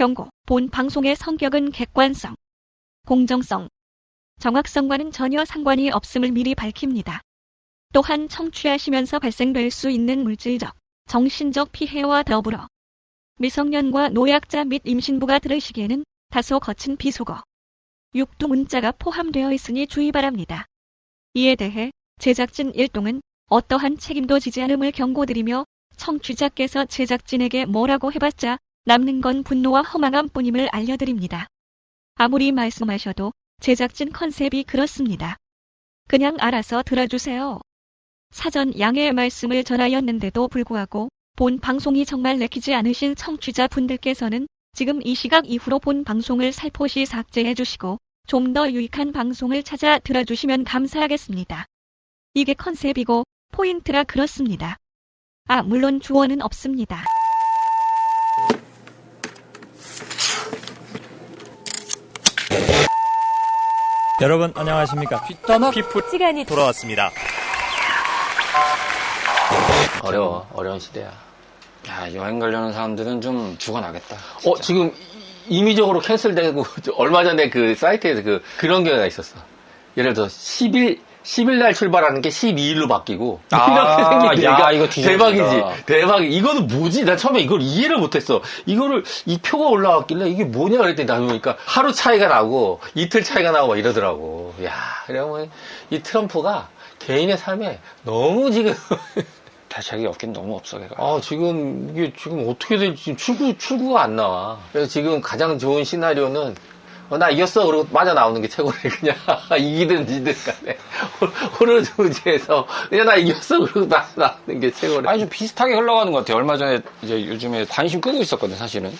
경고. 본 방송의 성격은 객관성, 공정성, 정확성과는 전혀 상관이 없음을 미리 밝힙니다. 또한 청취하시면서 발생될 수 있는 물질적, 정신적 피해와 더불어 미성년과 노약자 및 임신부가 들으시기에는 다소 거친 비속어, 육두 문자가 포함되어 있으니 주의 바랍니다. 이에 대해 제작진 일동은 어떠한 책임도 지지 않음을 경고드리며 청취자께서 제작진에게 뭐라고 해봤자 남는 건 분노와 허망함뿐임을 알려드립니다. 아무리 말씀하셔도 제작진 컨셉이 그렇습니다. 그냥 알아서 들어주세요. 사전 양해의 말씀을 전하였는데도 불구하고 본 방송이 정말 내키지 않으신 청취자분들께서는 지금 이 시각 이후로 본 방송을 살포시 삭제해 주시고 좀 더 유익한 방송을 찾아 들어주시면 감사하겠습니다. 이게 컨셉이고 포인트라 그렇습니다. 물론 주어는 없습니다. 여러분 안녕하십니까. 피플 시간이 돌아왔습니다. 어려운 시대야. 야, 여행 가려는 사람들은 좀 죽어나겠다. 지금 임의적으로 캔슬되고 얼마 전에 그 사이트에서 그런 경우가 있었어. 예를 들어 10일 날 출발하는 게 12일로 바뀌고 이렇게 생기니까 이거 대박이지. 대박이. 이거는 뭐지? 나 처음에 이걸 이해를 못했어. 이 표가 올라왔길래 이게 뭐냐 그랬더니 나중에 보니까 하루 차이가 나고 이틀 차이가 나고 막 이러더라고. 야, 그러면 이 트럼프가 개인의 삶에 너무 지금 대책이 없긴 너무 없어, 걔가. 이게 지금 어떻게 될지 출구가 안 나와. 그래서 지금 가장 좋은 시나리오는 나 이겼어 그러고 빠져나오는 게 최고래. 그냥 이기든 지든 간에 호르조지에서 그냥 나 이겼어 그러고 빠져나오는 게 최고래. 아니 좀 비슷하게 흘러가는 것 같아요. 얼마 전에 이제 요즘에 관심 끄고 있었거든, 사실은.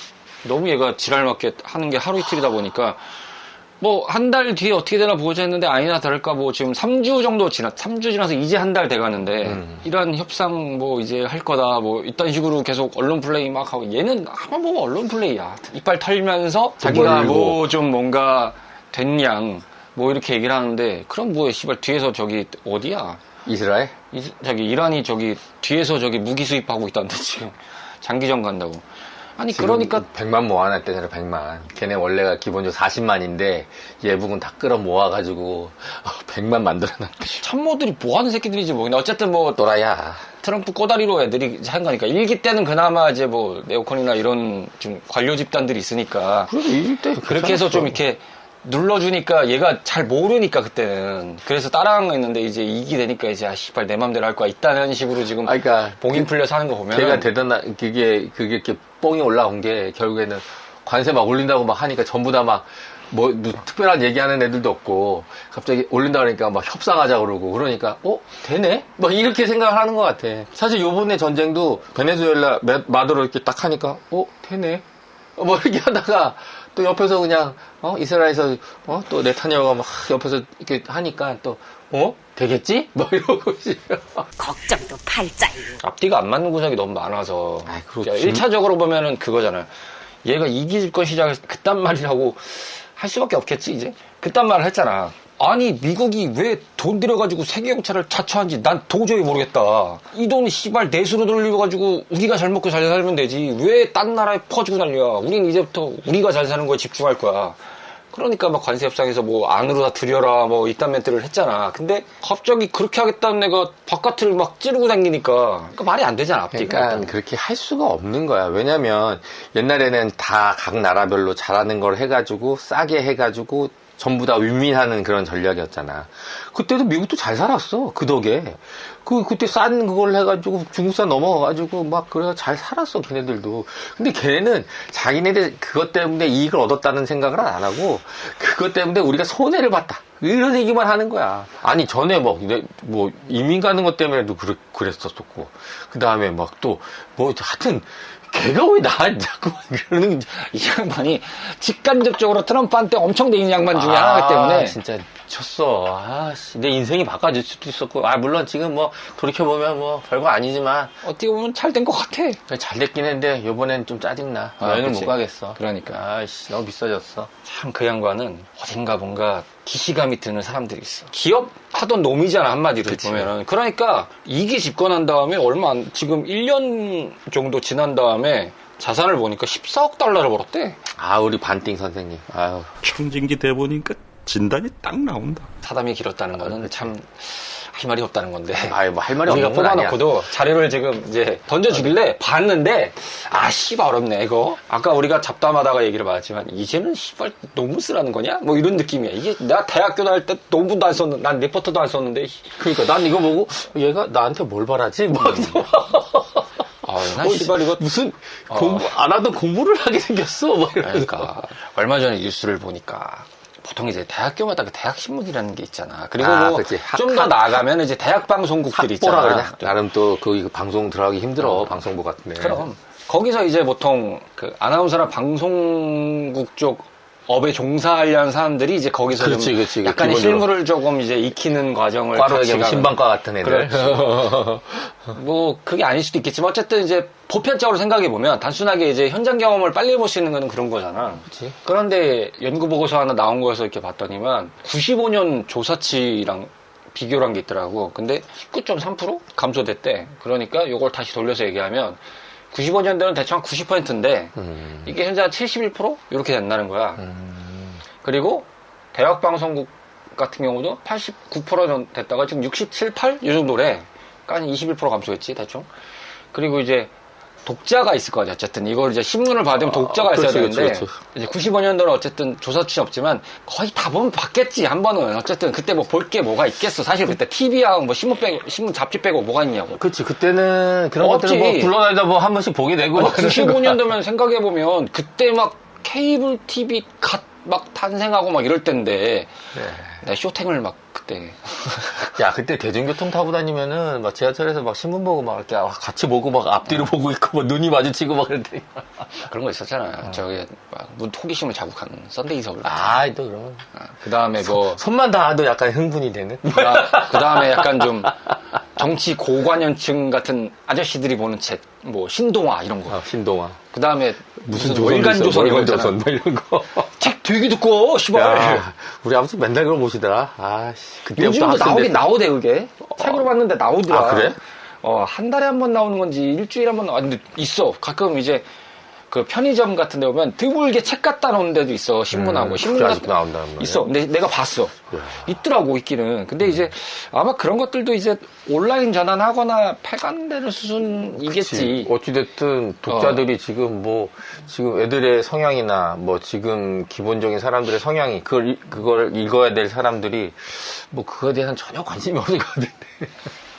너무 얘가 지랄맞게 하는 게 하루 이틀이다 보니까 뭐 한 달 뒤에 어떻게 되나 보자 했는데 아니나 다를까 뭐 지금 3주 지나서 이제 한 달 돼가는데 이런 협상 뭐 이제 할 거다 뭐 이딴 식으로 계속 언론 플레이 막 하고, 얘는 한번 보면 언론 플레이야. 이빨 털면서 자기가 뭐 좀 뭔가 된 양 뭐 이렇게 얘기를 하는데, 그럼 뭐야 씨발 뒤에서 저기 어디야? 이스라엘? 저기 이란이 저기 뒤에서 저기 무기 수입하고 있다는데 지금 장기전 간다고. 아니 그러니까 100만 모아놨대잖아. 100만. 걔네 원래가 기본적으로 40만인데 예북은 다 끌어 모아가지고 100만 만들어놨대. 참모들이 뭐하는 새끼들인지 모르겠네. 어쨌든 뭐 또라야. 트럼프 꼬다리로 애들이 한 거니까. 일기 때는 그나마 이제 뭐 네오콘이나 이런 좀 관료 집단들이 있으니까 그래도 이길 때 그렇게 해서 좀 이렇게 눌러주니까 얘가 잘 모르니까 그때는 그래서 따라간 거 있는데, 이제 이기 되니까 이제 씨발 내 맘대로 할 거야 있다는 식으로 지금 그러니까 봉인 풀려서 하는 거 보면 걔가 대단한 그게 이렇게 뽕이 올라온 게 결국에는 관세 막 올린다고 막 하니까 전부 다 막 뭐 특별한 얘기하는 애들도 없고 갑자기 올린다 그러니까 막 협상하자 그러고 그러니까 되네? 막 이렇게 생각을 하는 것 같아. 사실 요번에 전쟁도 베네수엘라 마두로 이렇게 딱 하니까 되네? 뭐 이렇게 하다가 또 옆에서 그냥 이스라엘에서 또 네타냐후가 막 옆에서 이렇게 하니까 또 되겠지? 뭐 이러고 걱정도 팔자유. 앞뒤가 안 맞는 구석이 너무 많아서. 그렇지. 1차적으로 보면은 그거잖아요. 얘가 이기 집권 시작해서 그딴 말이라고 할 수밖에 없겠지 이제. 그딴 말을 했잖아. 아니 미국이 왜 돈 들여가지고 세계경찰을 자처한지 난 도저히 모르겠다. 이 돈 씨발 내수로 돌려가지고 우리가 잘 먹고 잘 살면 되지 왜 딴 나라에 퍼주고 난리야. 우린 이제부터 우리가 잘 사는 거에 집중할 거야. 그러니까 막 관세 협상에서 뭐 안으로 다 들여라 뭐 이딴 멘트를 했잖아. 근데 갑자기 그렇게 하겠다는 애가 바깥을 막 찌르고 다니니까 그러니까 말이 안 되잖아. 앞뒤가. 그러니까 그렇게 할 수가 없는 거야. 왜냐면 옛날에는 다 각 나라별로 잘하는 걸 해가지고 싸게 해가지고 전부 다 윈윈하는 그런 전략이었잖아. 그때도 미국도 잘 살았어. 그 덕에. 그때 싼 그걸 해가지고 중국산 넘어가가지고 막 그래서 잘 살았어. 걔네들도. 근데 걔네는 자기네들 그것 때문에 이익을 얻었다는 생각을 안 하고 그것 때문에 우리가 손해를 봤다. 이런 얘기만 하는 거야. 아니 전에 뭐 이민 가는 것 때문에도 그랬었고 그 다음에 막 또 뭐 하여튼 걔가 왜 나한테 자꾸 그러는 이 양반이 직간접적으로 트럼프한테 엄청 대인 양반 중에 하나이기 때문에 진짜 쳤어. 내 인생이 바꿔질 수도 있었고. 물론 지금 뭐 돌이켜보면 뭐 별거 아니지만 어떻게 보면 잘 된 것 같아. 잘 됐긴 했는데 요번엔 좀 짜증나. 여행을 그치. 못 가겠어. 그러니까 너무 비싸졌어. 참 그 양반은 어딘가 뭔가 기시감이 드는 사람들이 있어. 기업 하던 놈이잖아, 한마디로 그치. 보면은. 그러니까 2기 집권한 다음에 지금 1년 정도 지난 다음에 자산을 보니까 14억 달러를 벌었대. 아, 우리 반띵 선생님. 아유. 청진기 대보니까 진단이 딱 나온다. 사담이 길었다는 거는 참 할 말이 없다는 건데. 아유, 뭐 할 말이 우리가 없는 건 아니야. 뽑아놓고도 자료를 지금 이제 던져주길래 봤는데, 아, 씨발 어렵네, 이거. 아까 우리가 잡담하다가 얘기를 받았지만, 이제는 씨발 논문 쓰라는 거냐? 뭐 이런 느낌이야. 이게 내가 대학교 다닐 때 논문도 안 썼는데, 난 리포터도 안 썼는데. 그러니까 난 이거 보고 얘가 나한테 뭘 바라지? 뭐. 아, 난 씨발 이거. 무슨 공부 안 하던 공부를 하게 생겼어. 뭐 이러면서. 그러니까 얼마 전에 뉴스를 보니까 보통 이제 대학교마다 그 대학 신문이라는 게 있잖아. 그리고 아, 뭐 그치. 좀 더 나아가면 이제 대학 방송국들이 학보라 있잖아. 그러냐? 나름 또 그 방송 들어가기 힘들어. 방송부 같은데. 그럼 거기서 이제 보통 그 아나운서나 방송국 쪽 업에 종사하려는 사람들이 이제 거기서 그렇지, 좀 그렇지. 약간의 기본적으로. 실무를 조금 이제 익히는 과정을 과로 같이 얘기하면 가는. 신방과 같은 애들. 뭐 그게 아닐 수도 있겠지만 어쨌든 이제 보편적으로 생각해 보면 단순하게 이제 현장 경험을 빨리 해볼 수 있는 거는 그런 거잖아. 그치. 그런데 연구 보고서 하나 나온 거에서 이렇게 봤더니만 95년 조사치랑 비교를 한 게 있더라고. 근데 19.3% 감소됐대. 그러니까 이걸 다시 돌려서 얘기하면 95년대는 대충 한 90%인데 이게 현재 한 71% 이렇게 된다는 거야. 그리고 대학 방송국 같은 경우도 89% 됐다가 지금 67, 8? 이 정도래. 그러니까 한 21% 감소했지 대충. 그리고 이제 독자가 있을 거 아니야. 어쨌든 이걸 이제 신문을 받으면 독자가 있어야 그렇지, 되는데 그렇지. 이제 95년도는 어쨌든 조사치는 없지만 거의 다 보면 봤겠지 한 번은. 어쨌든 그때 뭐 볼 게 뭐가 있겠어. 사실 그때 TV하고 뭐 신문 잡지 빼고 뭐가 있냐고. 그치, 그때는 그런 없지. 것들을 뭐 굴러다니다 뭐 한 번씩 보게 되고. 아니, 막 그러는 95년도면 생각해보면 그때 막 케이블 TV 막 탄생하고 막 이럴 때인데 내가 쇼탱을 막 그때 야, 그때 대중교통 타고 다니면은 막 지하철에서 막 신문 보고 막 이렇게 같이 보고 막 앞뒤로 보고 있고 막 눈이 마주치고 막 그랬더니. 그런 거 있었잖아. 저기 막 호기심을 자극하는 썬데이 서울. 아, 또 그러면. 그 다음에 뭐 손만 닿아도 약간 흥분이 되는? 그 다음에 약간 좀 정치 고관여층 같은 아저씨들이 보는 책, 뭐 신동아 이런 거. 아, 신동아. 그 다음에 무슨 월간조선 이런 거 월간조선 뭐 이런 거. 책 되게 두꺼워, 씨발. 야, 우리 아버지 맨날 그걸 보시더라. 아, 씨. 그때부터 요즘도 학생 나오긴 됐을 나오대, 그게. 책으로 봤는데 나오더라. 아, 그래? 한 달에 한 번 나오는 건지 일주일에 한 번 나오는데 있어. 가끔 이제 그 편의점 같은 데 보면 드물게 책 갖다 놓은 데도 있어. 신문하고. 신문 그게 같은 아직도 나온다는 말이야. 있어. 근데 내가 봤어. 있더라고, 있기는. 근데 이제 아마 그런 것들도 이제 온라인 전환하거나 폐간되는 수준이겠지. 어찌됐든 독자들이 지금 뭐 지금 애들의 성향이나 뭐 지금 기본적인 사람들의 성향이 그걸 읽어야 될 사람들이 뭐 그거에 대한 전혀 관심이 없을 것 같은데.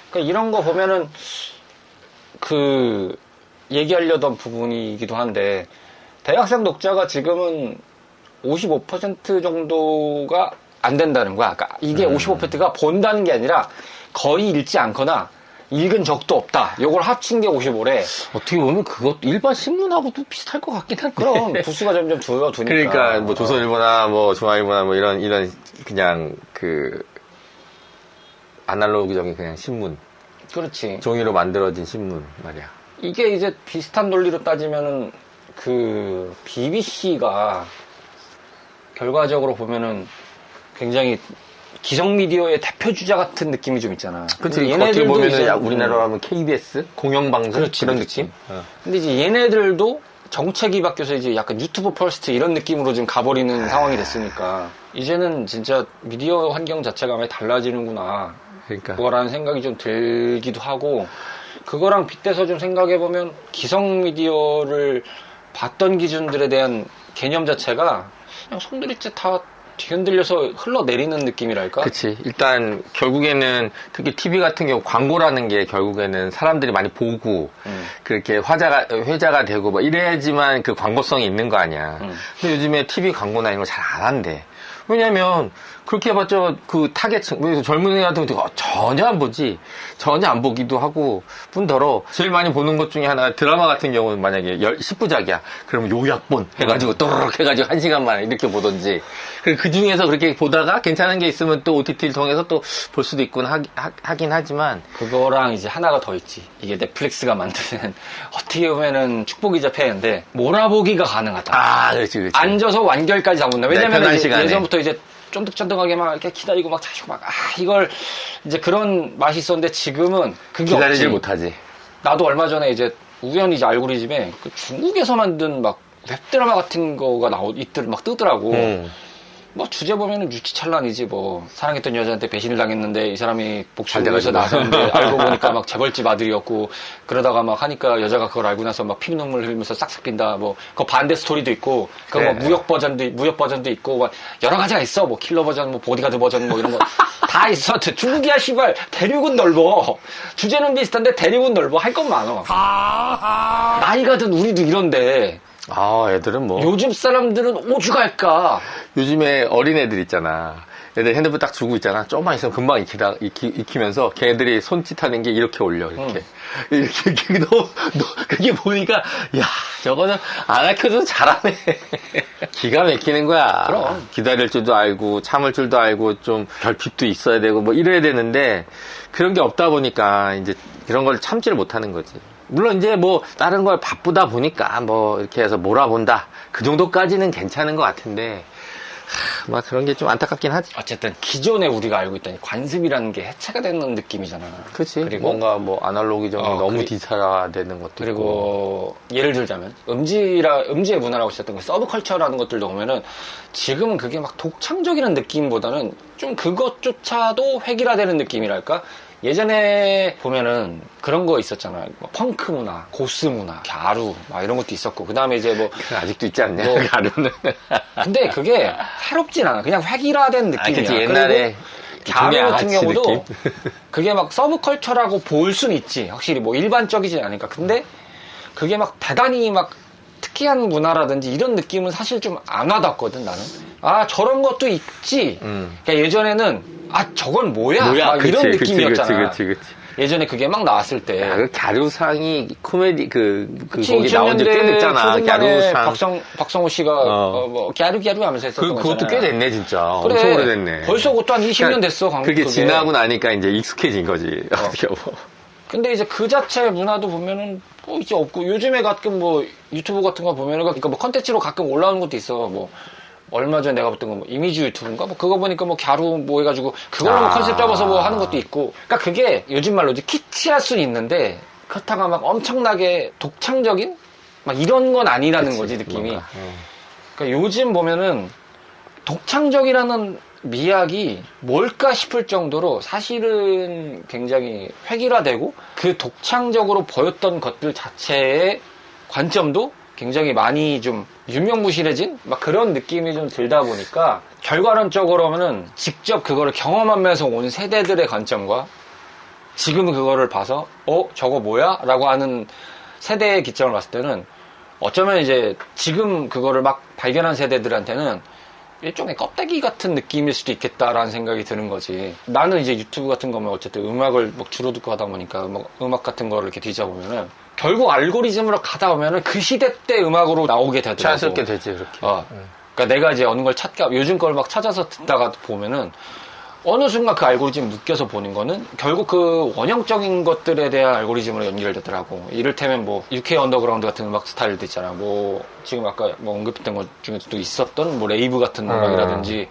그러니까 이런 거 보면은 그 얘기하려던 부분이기도 한데 대학생 독자가 지금은 55% 정도가 안 된다는 거야. 그러니까 이게 55%가 본다는 게 아니라 거의 읽지 않거나 읽은 적도 없다. 요걸 합친 게 55래. 어떻게 보면 그것 일반 신문하고도 비슷할 것 같긴 한데. 그럼 부수가 점점 줄어드니까. 그러니까 뭐 조선일보나 뭐 중앙일보나 뭐 이런 그냥 그 아날로그적인 그냥 신문, 그렇지. 종이로 만들어진 신문 말이야. 이게 이제 비슷한 논리로 따지면은 그 BBC가 결과적으로 보면은 굉장히 기성 미디어의 대표 주자 같은 느낌이 좀 있잖아. 그치. 근데 어떻게 보면은 이제 우리나라로 하면 KBS 공영방송 그렇지, 그런 그렇지. 느낌. 근데 이제 얘네들도 정책이 바뀌어서 이제 약간 유튜브 퍼스트 이런 느낌으로 지금 가버리는 상황이 됐으니까 이제는 진짜 미디어 환경 자체가 많이 달라지는구나. 그러니까. 그거라는 생각이 좀 들기도 하고 그거랑 빗대서 좀 생각해보면 기성 미디어를 봤던 기준들에 대한 개념 자체가 그냥 손들이째 다 뒤흔들려서 흘러내리는 느낌이랄까? 그치. 일단 결국에는 특히 TV 같은 경우 광고라는 게 결국에는 사람들이 많이 보고 그렇게 회자가 되고 뭐 이래야지만 그 광고성이 있는 거 아니야. 근데 요즘에 TV 광고나 이런 거 잘 안 한대. 왜냐면 그렇게 해봤자 그 타겟층, 젊은 애 같은 경우 전혀 안 보지. 전혀 안 보기도 하고 뿐더러 제일 많이 보는 것 중에 하나가 드라마 같은 경우는 만약에 10부작이야. 그러면 요약본 해가지고 또르륵 해가지고 1시간 만에 이렇게 보던지. 그 중에서 그렇게 보다가 괜찮은 게 있으면 또 OTT를 통해서 또 볼 수도 있군 하긴 하지만 그거랑 이제 하나가 더 있지. 이게 넷플릭스가 만드는 어떻게 보면은 축복이자 폐해인데 몰아보기가 가능하다. 아, 그렇지. 앉아서 완결까지 다 본다. 네, 왜냐면 편한 이제 시간에. 예전부터 이제 쫀득쫀득하게 막 이렇게 기다리고 막 자시고 막 이걸 이제 그런 맛이 있었는데 지금은 그게 기다리질 없지. 못하지. 나도 얼마 전에 이제 우연히 이제 알고리즘에 그 중국에서 만든 막 웹드라마 같은 거가 막 뜨더라고. 뭐 주제 보면은 유치찬란이지 뭐 사랑했던 여자한테 배신을 당했는데 이 사람이 복수를 위해서 나섰는데 알고 보니까 막 재벌집 아들이었고 그러다가 막 하니까 여자가 그걸 알고 나서 막 피눈물 흘리면서 싹싹 빈다 뭐 그 반대 스토리도 있고 그 뭐 무협 버전도 있고 막 여러 가지가 있어 뭐 킬러 버전 뭐 보디가드 버전 뭐 이런 거 다 있어. 중국이야 씨발 대륙은 넓어. 주제는 비슷한데 대륙은 넓어. 할 건 많어. 나이가 든 우리도 이런데 애들은 뭐. 요즘 사람들은 오죽할까. 요즘에 어린애들 있잖아. 애들 핸드폰 딱 주고 있잖아. 조금만 있으면 금방 익히면서 걔네들이 손짓하는 게 이렇게 올려, 이렇게. 이렇게 그게 보니까, 야, 저거는 안 알려줘도 잘하네. 기가 막히는 거야. 그럼. 기다릴 줄도 알고, 참을 줄도 알고, 좀 결핍도 있어야 되고, 뭐 이래야 되는데, 그런 게 없다 보니까, 이제 그런 걸 참지를 못하는 거지. 물론 이제 뭐 다른 걸 바쁘다 보니까 뭐 이렇게 해서 몰아본다 그 정도까지는 괜찮은 것 같은데 막 그런 게 좀 안타깝긴 하지. 어쨌든 기존에 우리가 알고 있던 관습이라는 게 해체가 되는 느낌이잖아. 그렇지. 그리고 뭔가 뭐 아날로기적으로 너무 디지털화되는 것도 그리고 예를 들자면 음지의 문화라고 시작했던 그 서브컬처라는 것들도 보면은 지금은 그게 막 독창적이라는 느낌보다는 좀 그것조차도 획일화되는 느낌이랄까. 예전에 보면은 그런 거 있었잖아요. 뭐 펑크 문화, 고스 문화, 갸루 막 이런 것도 있었고 그 다음에 이제 뭐 아직도 있지 않냐? 뭐, 갸루는. 근데 그게 새롭진 않아. 그냥 획일화된 느낌이야. 그치, 옛날에 갸루 같은 경우도 느낌? 그게 막 서브컬처라고 볼 수는 있지. 확실히 뭐 일반적이지 않으니까. 근데 그게 막 대단히 막 특이한 문화라든지 이런 느낌은 사실 좀 안 와닿거든 나는. 아 저런 것도 있지. 그러니까 예전에는 아 저건 뭐야? 막 그치, 이런 느낌이었잖아. 그치. 예전에 그게 막 나왔을 때. 그 갸루상이 코미디 그치, 거기 나온 지 꽤 됐잖아. 갸루상. 박성호 씨가 뭐 갸루 하면서 했었던 거잖아. 그것도 꽤 됐네 진짜. 그래, 엄청 오래됐네. 벌써 그것도 한 20년 됐어. 그게 지나고 나니까 이제 익숙해진 거지. 근데 이제 그 자체 문화도 보면은 뭐 이제 없고 요즘에 가끔 뭐 유튜브 같은 거 보면은 그러니까 뭐 컨텐츠로 가끔 올라오는 것도 있어. 뭐 얼마 전에 내가 봤던 거 뭐 이미지 유튜브인가 뭐 그거 보니까 뭐 갸루 뭐 해가지고 그걸로 뭐 컨셉 잡아서 뭐 하는 것도 있고. 그러니까 그게 요즘 말로 이제 키치할 수는 있는데 그렇다가 막 엄청나게 독창적인 막 이런 건 아니라는 거지 느낌이. 뭔가, 그러니까 요즘 보면은 독창적이라는 미학이 뭘까 싶을 정도로 사실은 굉장히 획일화되고 그 독창적으로 보였던 것들 자체의 관점도 굉장히 많이 좀 유명무실해진 막 그런 느낌이 좀 들다 보니까 결과론적으로는 직접 그거를 경험하면서 온 세대들의 관점과 지금 그거를 봐서 저거 뭐야? 라고 하는 세대의 기점을 봤을 때는 어쩌면 이제 지금 그거를 막 발견한 세대들한테는 일종의 껍데기 같은 느낌일 수도 있겠다라는 생각이 드는 거지. 나는 이제 유튜브 같은 거면 어쨌든 음악을 뭐 주로 듣고 하다 보니까 뭐 음악 같은 거를 이렇게 뒤져보면은 결국 알고리즘으로 가다 보면은 그 시대 때 음악으로 나오게 되더라고. 자연스럽게 되지 그렇게. 그러니까 내가 이제 어느 걸 요즘 걸 막 찾아서 듣다가 보면은 어느 순간 그 알고리즘 묶여서 보는 거는 결국 그 원형적인 것들에 대한 알고리즘으로 연결되더라고. 이를테면 뭐 UK 언더그라운드 같은 음악 스타일도 있잖아. 뭐 지금 아까 뭐 언급했던 것 중에서도 있었던 뭐 레이브 같은 음악이라든지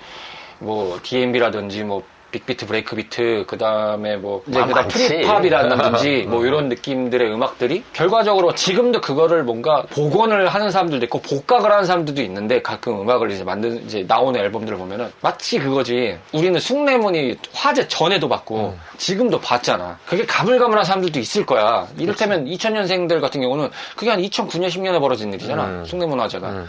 뭐 DMB라든지 뭐 빅비트, 브레이크비트, 그 다음에 뭐, 이제 그다음 트립팝이라든지 뭐 이런 느낌들의 음악들이 결과적으로 지금도 그거를 뭔가 복원을 하는 사람들도 있고 복각을 하는 사람들도 있는데 가끔 음악을 이제 나오는 앨범들을 보면은 마치 그거지. 우리는 숭례문이 화제 전에도 봤고 지금도 봤잖아. 그게 가물가물한 사람들도 있을 거야. 이를테면 2000년생들 같은 경우는 그게 한 2009년, 10년에 벌어진 일이잖아. 숭례문 화제가.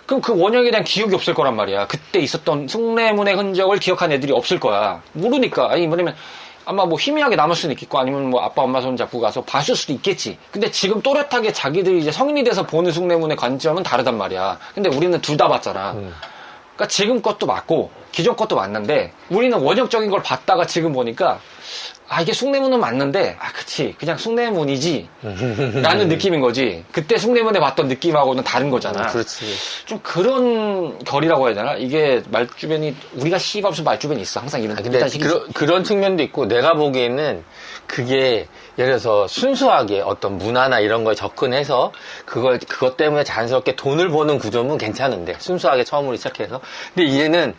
그럼 그 원형에 대한 기억이 없을 거란 말이야. 그때 있었던 숭례문의 흔적을 기억한 애들이 없을 거야. 모르니까. 아니, 뭐냐면, 아마 뭐 희미하게 남을 수는 있겠고, 아니면 뭐 아빠, 엄마 손 잡고 가서 봤을 수도 있겠지. 근데 지금 또렷하게 자기들이 이제 성인이 돼서 보는 숭례문의 관점은 다르단 말이야. 근데 우리는 둘 다 봤잖아. 그러니까 지금 것도 맞고, 기존 것도 맞는데, 우리는 원형적인 걸 봤다가 지금 보니까, 이게 숭례문은 맞는데, 그치. 그냥 숭례문이지. 라는 느낌인 거지. 그때 숭례문에 봤던 느낌하고는 다른 거잖아. 그렇지. 좀 그런 결이라고 해야 되나? 이게 말주변이, 우리가 씨가 없으면 말주변이 있어. 항상 이런. 근데 그런 측면도 있고, 내가 보기에는 그게, 예를 들어서 순수하게 어떤 문화나 이런 거에 접근해서, 그것 때문에 자연스럽게 돈을 버는 구조는 괜찮은데, 순수하게 처음으로 시작해서. 근데 이제는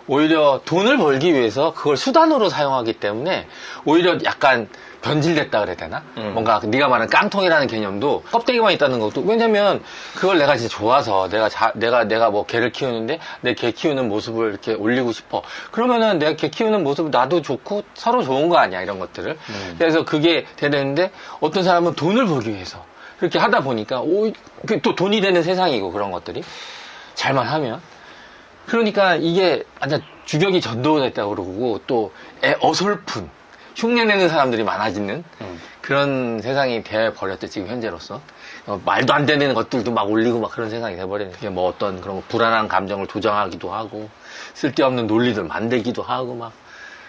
오히려 돈을 벌기 위해서 그걸 수단으로 사용하기 때문에 오히려 약간 변질됐다 그래야 되나? 뭔가 네가 말하는 깡통이라는 개념도 껍데기만 있다는 것도, 왜냐면 그걸 내가 진짜 좋아서 내가 뭐 개를 키우는데 내 개 키우는 모습을 이렇게 올리고 싶어. 그러면은 내가 개 키우는 모습 나도 좋고 서로 좋은 거 아니야, 이런 것들을. 그래서 그게 되는데 어떤 사람은 돈을 벌기 위해서 그렇게 하다 보니까 또 돈이 되는 세상이고, 그런 것들이 잘만 하면. 그러니까 이게 완전 주력이 전도됐다고 그러고, 또 어설픈 흉내내는 사람들이 많아지는 그런 세상이 돼버렸대, 지금 현재로서. 말도 안 되는 것들도 막 올리고 막 그런 세상이 돼버리는. 그게 뭐 어떤 그런 불안한 감정을 조장하기도 하고, 쓸데없는 논리들 만들기도 하고 막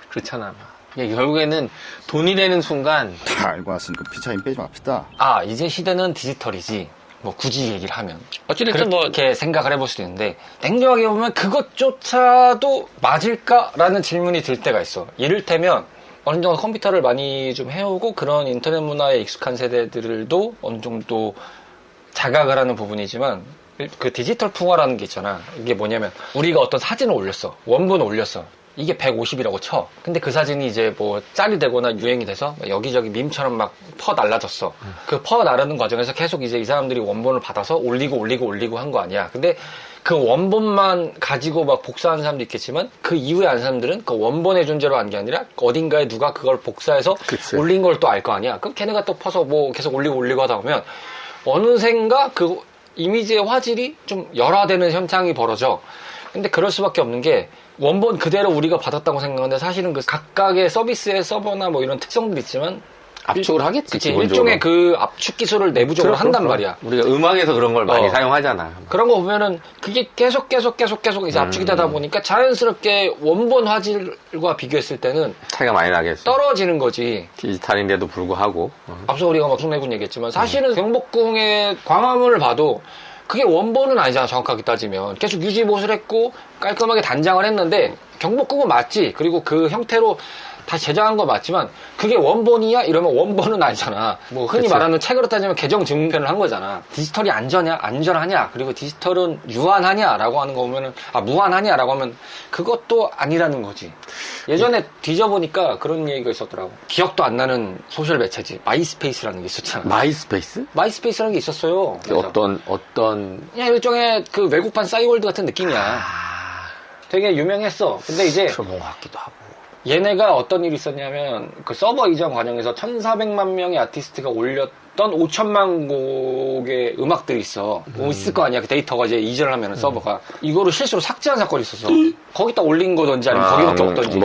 그렇잖아. 막. 이게 결국에는 돈이 되는 순간 다 알고 왔으니까 피차임 빼지 맙시다. 아, 이제 시대는 디지털이지. 뭐 굳이 얘기를 하면 어찌됐든 뭐 이렇게 생각을 해볼 수도 있는데, 냉정하게 보면 그것조차도 맞을까라는 질문이 들 때가 있어. 이를테면 어느 정도 컴퓨터를 많이 좀 해오고 그런 인터넷 문화에 익숙한 세대들도 어느 정도 자각을 하는 부분이지만, 그 디지털 풍화라는 게 있잖아. 이게 뭐냐면, 우리가 어떤 사진을 올렸어, 원본을 올렸어. 이게 150이라고 쳐. 근데 그 사진이 이제 뭐 짤이 되거나 유행이 돼서 여기저기 밈처럼 막 퍼 날라졌어. 그 퍼 나르는 과정에서 계속 이제 이 사람들이 원본을 받아서 올리고 한 거 아니야. 근데 그 원본만 가지고 막 복사하는 사람도 있겠지만, 그 이후에 한 사람들은 그 원본의 존재로 한 게 아니라 어딘가에 누가 그걸 복사해서 그치. 올린 걸 또 알 거 아니야. 그럼 걔네가 또 퍼서 뭐 계속 올리고 하다 보면 어느샌가 그 이미지의 화질이 좀 열화되는 현상이 벌어져. 근데 그럴 수밖에 없는 게, 원본 그대로 우리가 받았다고 생각하는데 사실은 그 각각의 서비스의 서버나 뭐 이런 특성들이 있지만 압축을 하겠지. 그치, 일종의 그 압축 기술을 내부적으로 한단 말이야. 우리가 음악에서 그런 걸 많이 사용하잖아. 그런 거 보면은 그게 계속 이제 압축이 되다 보니까 자연스럽게 원본 화질과 비교했을 때는 차이가 많이 나겠어. 떨어지는 거지. 디지털인데도 불구하고. 앞서 우리가 막 흉내군 얘기했지만, 사실은 경복궁의 광화문을 봐도 그게 원본은 아니잖아, 정확하게 따지면. 계속 유지보수를 했고 깔끔하게 단장을 했는데, 경복궁은 맞지. 그리고 그 형태로 다시 제작한 거 맞지만, 그게 원본이야? 이러면 원본은 아니잖아. 뭐 흔히 그치. 말하는 책으로 따지면 개정 증편을 한 거잖아. 디지털이 안전하냐? 그리고 디지털은 유한하냐? 라고 하는 거 보면은, 무한하냐? 라고 하면 그것도 아니라는 거지. 예전에 뒤져보니까 그런 얘기가 있었더라고. 기억도 안 나는 소셜 매체지. 마이스페이스라는 게 있었잖아. 마이스페이스? 마이스페이스라는 게 있었어요. 어떤 그냥 일종의 그 외국판 싸이월드 같은 느낌이야. 되게 유명했어. 근데 이제 들어본 것 같기도 하고. 얘네가 어떤 일이 있었냐면, 그 서버 이전 과정에서 1,400만 명의 아티스트가 올렸던 5천만 곡의 음악들이 있어. 뭐 있을 거 아니야. 그 데이터가 이제 이전을 하면은 서버가. 이거를 실수로 삭제한 사건이 있었어. 거기다 올린 거든지 아니면 거기밖에 없던지.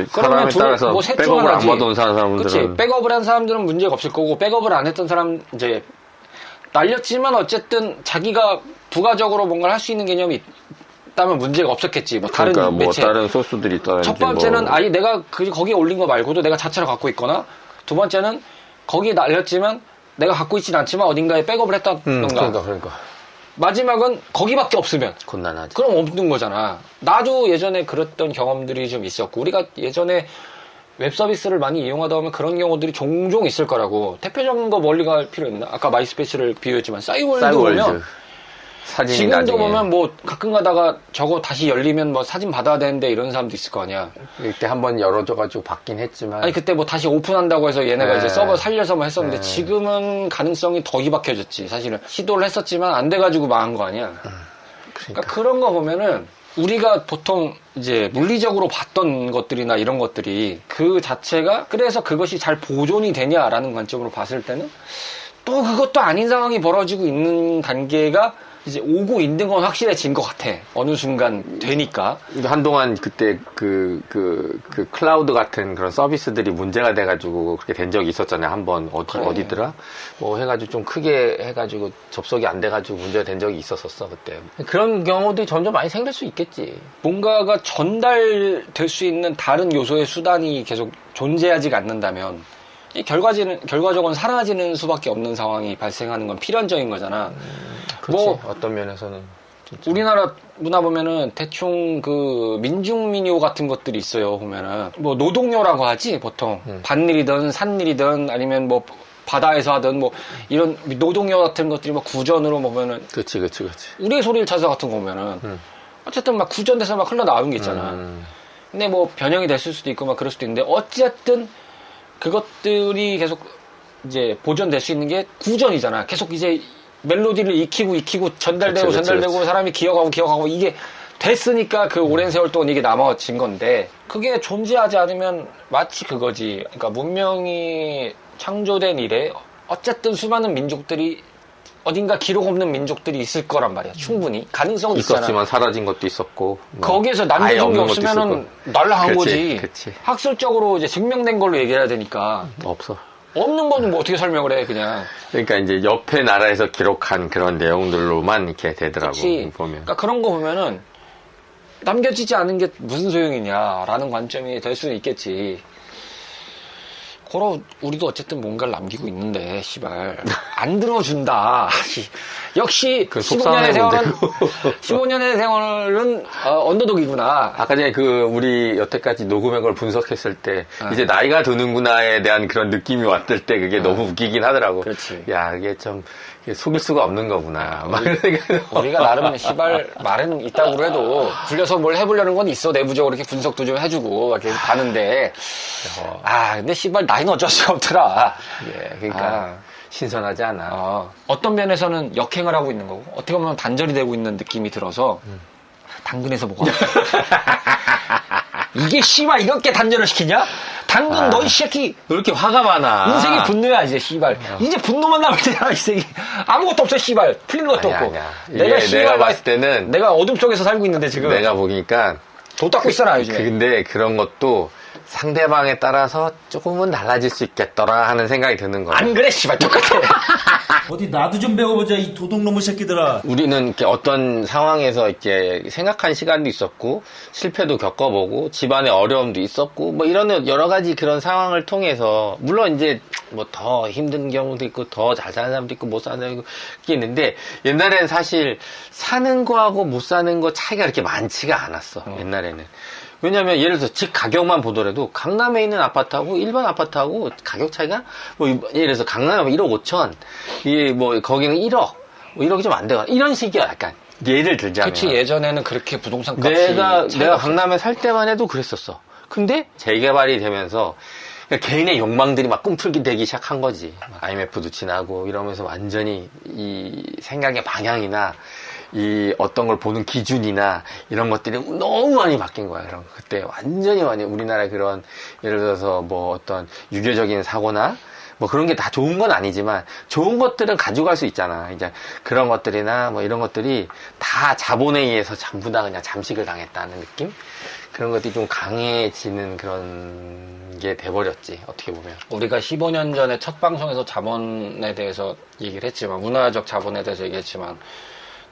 사람에 따라서 뭐 셋 중 백업을 안 하나지. 받아온 사람들은. 그치. 백업을 한 사람들은 문제가 없을 거고, 백업을 안 했던 사람, 이제, 날렸지만 어쨌든 자기가 부가적으로 뭔가를 할 수 있는 개념이 있다면 문제가 없었겠지. 뭐 다른 그러니까 뭐 매체. 다른 소스들이 있다든지. 첫 번째는 아예 내가 거기에 올린 거 말고도 내가 자체로 갖고 있거나, 두 번째는 거기에 날렸지만 내가 갖고 있진 않지만 어딘가에 백업을 했다던가. 그러니까. 마지막은 거기밖에 없으면. 곤란하지. 그럼 없는 거잖아. 나도 예전에 그랬던 경험들이 좀 있었고, 우리가 예전에 웹 서비스를 많이 이용하다 보면 그런 경우들이 종종 있을 거라고. 대표적인 거 멀리 갈 필요 있나? 아까 마이스페이스를 비유했지만 싸이월드 보면 사진이 지금도 나중에. 보면 뭐 가끔 가다가 저거 다시 열리면 뭐 사진 받아야 되는데 이런 사람도 있을 거 아니야. 이때 한번 열어줘가지고 받긴 했지만. 아니 그때 뭐 다시 오픈한다고 해서 얘네가 네. 이제 서버 살려서 뭐 했었는데, 네. 지금은 가능성이 더 희박해졌지. 사실은 시도를 했었지만 안 돼가지고 망한 거 아니야. 그러니까 그런 거 보면은 우리가 보통 이제 물리적으로 봤던 것들이나 이런 것들이 그 자체가, 그래서 그것이 잘 보존이 되냐라는 관점으로 봤을 때는 또 그것도 아닌 상황이 벌어지고 있는 단계가 이제 오고 있는 건 확실해진 것 같아. 어느 순간 되니까. 한동안 그때 그 클라우드 같은 그런 서비스들이 문제가 돼가지고 그렇게 된 적이 있었잖아요. 한번 그래. 어디더라? 뭐 해가지고 좀 크게 해가지고 접속이 안 돼가지고 문제가 된 적이 있었었어, 그때. 그런 경우들이 점점 많이 생길 수 있겠지. 뭔가가 전달될 수 있는 다른 요소의 수단이 계속 존재하지 않는다면 이 결과적으로 사라지는 수밖에 없는 상황이 발생하는 건 필연적인 거잖아. 그렇지. 뭐 어떤 면에서는. 진짜. 우리나라 문화 보면은 대충 그 민중민요 같은 것들이 있어요. 보면은 뭐 노동요라고 하지 보통. 밭일이든 산일이든 아니면 뭐 바다에서 하든 뭐 이런 노동요 같은 것들이 뭐 구전으로 보면은 그렇지. 우리의 소리를 찾아 같은 거 보면은 어쨌든 막 구전돼서 막 흘러나오는 게 있잖아. 근데 뭐 변형이 됐을 수도 있고 막 그럴 수도 있는데 어쨌든 그것들이 계속 이제 보존될 수 있는 게 구전이잖아. 계속 이제 멜로디를 익히고 전달되고 그치. 전달되고 사람이 기억하고 이게 됐으니까 그 오랜 세월 동안 이게 남아진 건데 그게 존재하지 않으면 마치 그거지. 그러니까 문명이 창조된 이래 어쨌든 수많은 민족들이 어딘가 기록 없는 민족들이 있을 거란 말이야. 충분히 가능성은 있잖아. 있었지만 사라진 것도 있었고 뭐 거기에서 아예 남겨진 게 없는 것도 없으면은 있었고. 날라간 그치, 거지. 그치. 학술적으로 이제 증명된 걸로 얘기해야 되니까 없어. 없는 거는 뭐 어떻게 설명을 해 그냥. 그러니까 이제 옆에 나라에서 기록한 그런 내용들로만 이렇게 되더라고 그치. 보면. 그러니까 그런 거 보면은 남겨지지 않은 게 무슨 소용이냐라는 관점이 될 수는 있겠지. 그러 우리도 어쨌든 뭔가를 남기고 있는데 씨발 안 들어준다. 역시 그 15년의 속상한 세월은 문제고. 15년의 세월은 언더독이구나. 아까 전에 그 우리 여태까지 녹음한 걸 분석했을 때 이제 나이가 드는구나에 대한 그런 느낌이 왔을 때 그게 너무 웃기긴 하더라고. 그렇지. 야, 이게 좀 속일 수가 없는 거구나. 막 이런 생각이 우리가 나름 씨발 말은 있다고 해도 굴려서 뭘 해보려는 건 있어. 내부적으로 이렇게 분석도 좀 해주고 이렇게 가는데 근데 씨발 나이는 어쩔 수가 없더라. 예, 그러니까 신선하지 않아. 어떤 면에서는 역행을 하고 있는 거고 어떻게 보면 단절이 되고 있는 느낌이 들어서 당근에서 먹어. 이게 씨발 이렇게 단절을 시키냐? 당근 너이 새끼 왜 이렇게 화가 많아? 인생이 분노야 이제 씨발. 이제 분노만 남을 때야 이 새끼. 아무것도 없어 씨발. 풀린 것도 없고. 아니야. 내가 봤을 때는 내가 어둠 속에서 살고 있는데 지금 내가 보니까 도 닦고 있잖아 요즘에. 근데 그런 것도 상대방에 따라서 조금은 달라질 수 있겠더라 하는 생각이 드는 거야. 안 그래 씨발 똑같아. 어디 나도 좀 배워보자 이 도둑놈의 새끼들아. 우리는 이렇게 어떤 상황에서 이렇게 생각한 시간도 있었고 실패도 겪어보고 집안의 어려움도 있었고 뭐 이런 여러 가지 그런 상황을 통해서 물론 이제 뭐 더 힘든 경우도 있고 더 잘 사는 사람도 있고 못 사는 사람도 있는데 옛날에는 사실 사는 거하고 못 사는 거 차이가 그렇게 많지가 않았어. 옛날에는. 왜냐면 예를 들어서 집 가격만 보더라도 강남에 있는 아파트하고 일반 아파트하고 가격 차이가 뭐 예를 들어서 강남에 1억 5천 이게 뭐 거기는 1억 뭐 1억이 좀 안 돼가 이런 식이야 약간 예를 들자면 그치 예전에는 그렇게 부동산 값이 내가 강남에 살 때만 해도 그랬었어. 근데 재개발이 되면서 개인의 욕망들이 막 꿈틀기 되기 시작한 거지. IMF도 지나고 이러면서 완전히 이 생각의 방향이나 이 어떤 걸 보는 기준이나 이런 것들이 너무 많이 바뀐 거야. 그럼 그때 완전히 많이 우리나라의 그런 예를 들어서 뭐 어떤 유교적인 사고나 뭐 그런 게 다 좋은 건 아니지만 좋은 것들은 가져갈 수 있잖아. 이제 그런 것들이나 뭐 이런 것들이 다 자본에 의해서 전부 다 그냥 잠식을 당했다는 느낌? 그런 것들이 좀 강해지는 그런 게 돼버렸지. 어떻게 보면. 우리가 15년 전에 첫 방송에서 자본에 대해서 얘기를 했지만 문화적 자본에 대해서 얘기했지만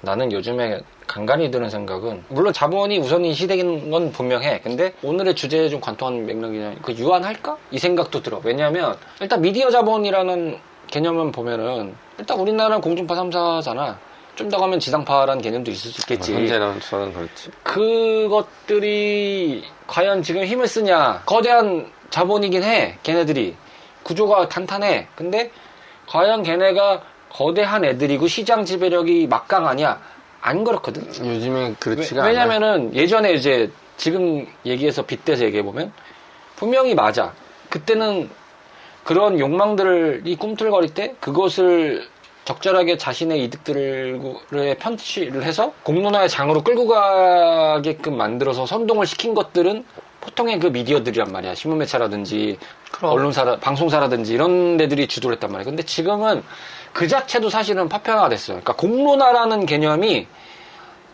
나는 요즘에 간간히 드는 생각은 물론 자본이 우선인 시대인 건 분명해. 근데 오늘의 주제에 좀 관통하는 맥락이냐 그 유한할까? 이 생각도 들어. 왜냐하면 일단 미디어 자본이라는 개념을 보면은 일단 우리나라는 공중파 3사잖아. 좀 더 가면 지상파라는 개념도 있을 수 있겠지. 현재는 그렇지. 그것들이 과연 지금 힘을 쓰냐. 거대한 자본이긴 해. 걔네들이. 구조가 탄탄해. 근데 과연 걔네가 거대한 애들이고 시장 지배력이 막강하냐? 안 그렇거든. 요즘엔 그렇지가 않아. 왜냐면은 예전에 이제 지금 얘기해서 빗대서 얘기해보면 분명히 맞아. 그때는 그런 욕망들이 꿈틀거릴 때 그것을 적절하게 자신의 이득들에 편취를 해서 공론화의 장으로 끌고 가게끔 만들어서 선동을 시킨 것들은 보통의 그 미디어들이란 말이야. 신문매체라든지 언론사, 방송사라든지 이런 데들이 주도를 했단 말이야. 근데 지금은 그 자체도 사실은 파편화가 됐어요. 그러니까 공론화라는 개념이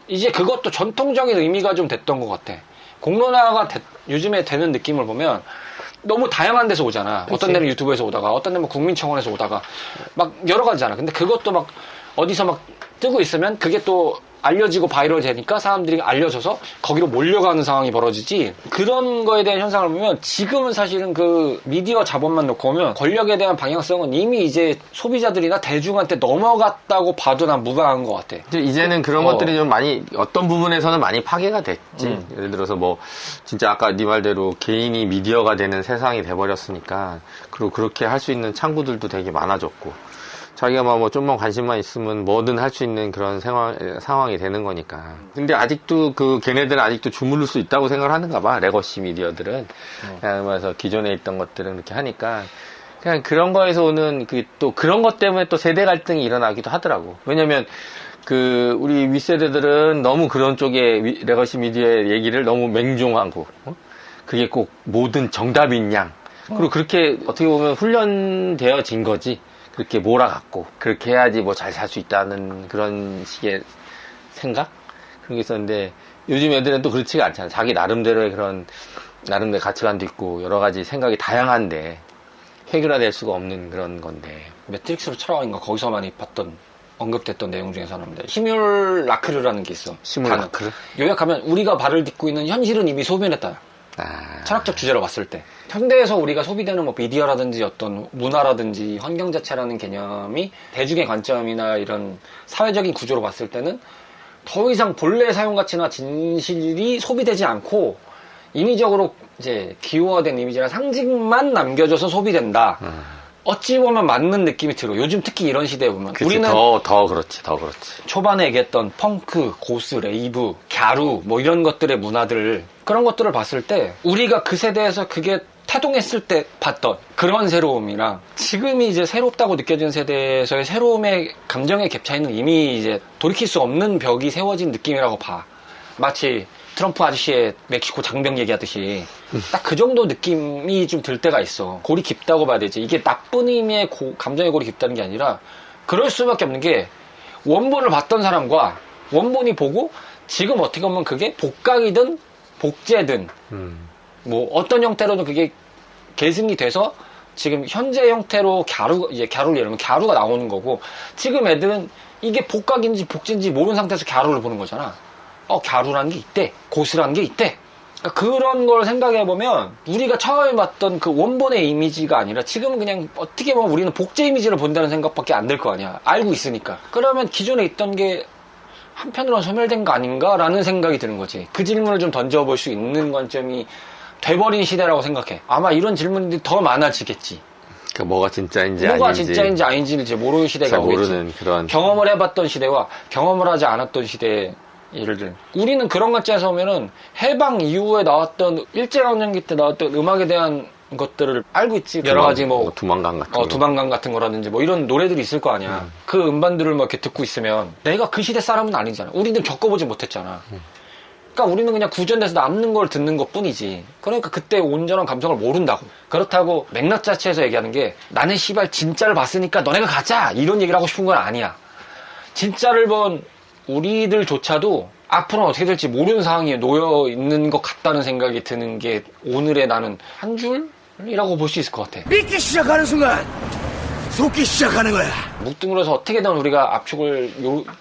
이제 그것도 전통적인 의미가 좀 됐던 것 같아. 공론화가 요즘에 되는 느낌을 보면 너무 다양한 데서 오잖아. 그치? 어떤 데는 유튜브에서 오다가 어떤 데는 뭐 국민청원에서 오다가 막 여러 가지잖아. 근데 그것도 막 어디서 막 뜨고 있으면 그게 또 알려지고 바이럴 되니까 사람들이 알려져서 거기로 몰려가는 상황이 벌어지지. 그런 거에 대한 현상을 보면 지금은 사실은 그 미디어 자본만 놓고 오면 권력에 대한 방향성은 이미 이제 소비자들이나 대중한테 넘어갔다고 봐도 난 무방한 것 같아. 이제는 그런 것들이 좀 많이 어떤 부분에서는 많이 파괴가 됐지. 예를 들어서 뭐 진짜 아까 네 말대로 개인이 미디어가 되는 세상이 돼버렸으니까 그리고 그렇게 할 수 있는 창구들도 되게 많아졌고 자기가 뭐 좀만 관심만 있으면 뭐든 할 수 있는 그런 상황이 되는 거니까. 근데 아직도 걔네들은 아직도 주무를 수 있다고 생각을 하는가 봐. 레거시 미디어들은. 그래서 기존에 있던 것들은 그렇게 하니까. 그냥 그런 거에서 오는 또 그런 것 때문에 또 세대 갈등이 일어나기도 하더라고. 왜냐면 우리 윗세대들은 너무 그런 쪽에 레거시 미디어의 얘기를 너무 맹종하고, 그게 꼭 모든 정답인 양. 그리고 그렇게 어떻게 보면 훈련되어진 거지. 그렇게 몰아갖고 그렇게 해야지 뭐 잘 살 수 있다는 그런 식의 생각? 그런 게 있었는데 요즘 애들은 또 그렇지가 않잖아. 자기 나름대로의 나름대로 가치관도 있고 여러 가지 생각이 다양한데 해결화될 수가 없는 그런 건데. 매트릭스로 철학인가 거기서 많이 언급됐던 내용 중에서 하나입니다. 시뮬라크르라는 게 있어. 시뮬라크르? 요약하면 우리가 발을 딛고 있는 현실은 이미 소멸했다. 철학적 주제로 봤을 때 현대에서 우리가 소비되는 뭐 미디어라든지 어떤 문화라든지 환경 자체라는 개념이 대중의 관점이나 이런 사회적인 구조로 봤을 때는 더 이상 본래 사용 가치나 진실이 소비되지 않고 인위적으로 이제 기호화된 이미지나 상징만 남겨져서 소비된다. 어찌 보면 맞는 느낌이 들어. 요즘 특히 이런 시대에 보면 그치, 우리는 더 그렇지. 초반에 얘기했던 펑크, 고스, 레이브, 갸루 뭐 이런 것들의 문화들 그런 것들을 봤을 때 우리가 그 세대에서 그게 태동했을 때 봤던 그런 새로움이랑 지금이 이제 새롭다고 느껴지는 세대에서의 새로움의 감정의 갭 차이는 이미 이제 돌이킬 수 없는 벽이 세워진 느낌이라고 봐. 마치 트럼프 아저씨의 멕시코 장병 얘기하듯이 딱 그 정도 느낌이 좀 들 때가 있어. 골이 깊다고 봐야 되지. 이게 나쁜 의미의 감정의 골이 깊다는 게 아니라 그럴 수밖에 없는 게 원본을 봤던 사람과 원본이 보고 지금 어떻게 보면 그게 복각이든 복제든 뭐 어떤 형태로든 그게 계승이 돼서 지금 현재 형태로 갸루를 예를 들면 갸루가 나오는 거고 지금 애들은 이게 복각인지 복제인지 모르는 상태에서 갸루를 보는 거잖아. 갸루라는 게 있대. 고스라는 게 있대. 그러니까 그런 걸 생각해보면 우리가 처음에 봤던 그 원본의 이미지가 아니라 지금은 그냥 어떻게 보면 우리는 복제 이미지를 본다는 생각밖에 안 들 거 아니야. 알고 있으니까. 그러면 기존에 있던 게 한편으로는 소멸된 거 아닌가라는 생각이 드는 거지. 그 질문을 좀 던져볼 수 있는 관점이 돼버린 시대라고 생각해. 아마 이런 질문들이 더 많아지겠지. 뭐가 진짜인지 아닌지를 이제 모르는 시대가 오겠지. 모르는 그런 경험을 해봤던 시대와 경험을 하지 않았던 시대. 예를 들면 우리는 그런 관점에서 보면은 해방 이후에 나왔던 일제강점기 때 나왔던 음악에 대한 것들을 알고 있지. 여러 가지 뭐 두만강 같은 두만강 같은 거라든지 뭐 이런 노래들이 있을 거 아니야. 그 음반들을 막 이렇게 듣고 있으면 내가 그 시대 사람은 아니잖아. 우리는 겪어보지 못했잖아. 그러니까 우리는 그냥 구전돼서 남는 걸 듣는 것 뿐이지. 그러니까 그때 온전한 감성을 모른다고. 그렇다고 맥락 자체에서 얘기하는 게 나는 씨발 진짜를 봤으니까 너네가 가자 이런 얘기를 하고 싶은 건 아니야. 진짜를 본 우리들조차도 앞으로는 어떻게 될지 모르는 상황에 놓여 있는 것 같다는 생각이 드는 게 오늘의 나는 한 줄이라고 볼 수 있을 것 같아. 믿기 시작하는 순간 속기 시작하는 거야. 묵등으로서 어떻게든 우리가 압축을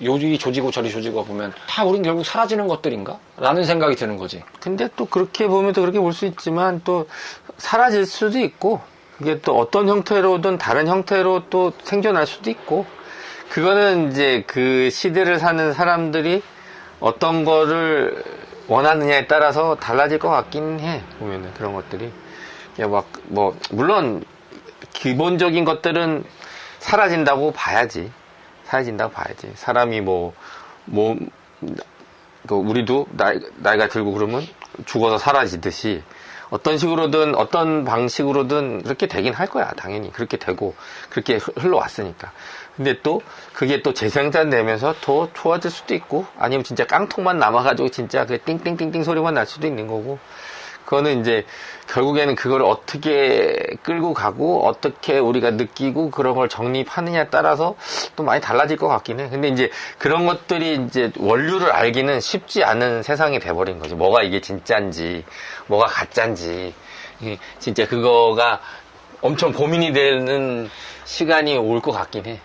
요리 조지고 저리 조지고 보면 다 우린 결국 사라지는 것들인가? 라는 생각이 드는 거지. 근데 또 그렇게 보면 또 그렇게 볼 수 있지만 또 사라질 수도 있고 그게 또 어떤 형태로든 다른 형태로 또 생겨날 수도 있고 그거는 이제 그 시대를 사는 사람들이 어떤 거를 원하느냐에 따라서 달라질 것 같긴 해. 보면은 그런 것들이. 물론 기본적인 것들은 사라진다고 봐야지. 사람이 우리도 나이가 들고 그러면 죽어서 사라지듯이 어떤 식으로든 어떤 방식으로든 그렇게 되긴 할 거야. 당연히 그렇게 되고 그렇게 흘러왔으니까. 근데 또 그게 또 재생산되면서 더 좋아질 수도 있고 아니면 진짜 깡통만 남아가지고 진짜 그 띵띵띵띵 소리만 날 수도 있는 거고 그거는 이제 결국에는 그걸 어떻게 끌고 가고 어떻게 우리가 느끼고 그런 걸 정립하느냐에 따라서 또 많이 달라질 것 같긴 해. 근데 이제 그런 것들이 이제 원류를 알기는 쉽지 않은 세상이 돼버린 거지. 뭐가 이게 진짜인지 뭐가 가짜인지 진짜 그거가 엄청 고민이 되는 시간이 올 것 같긴 해.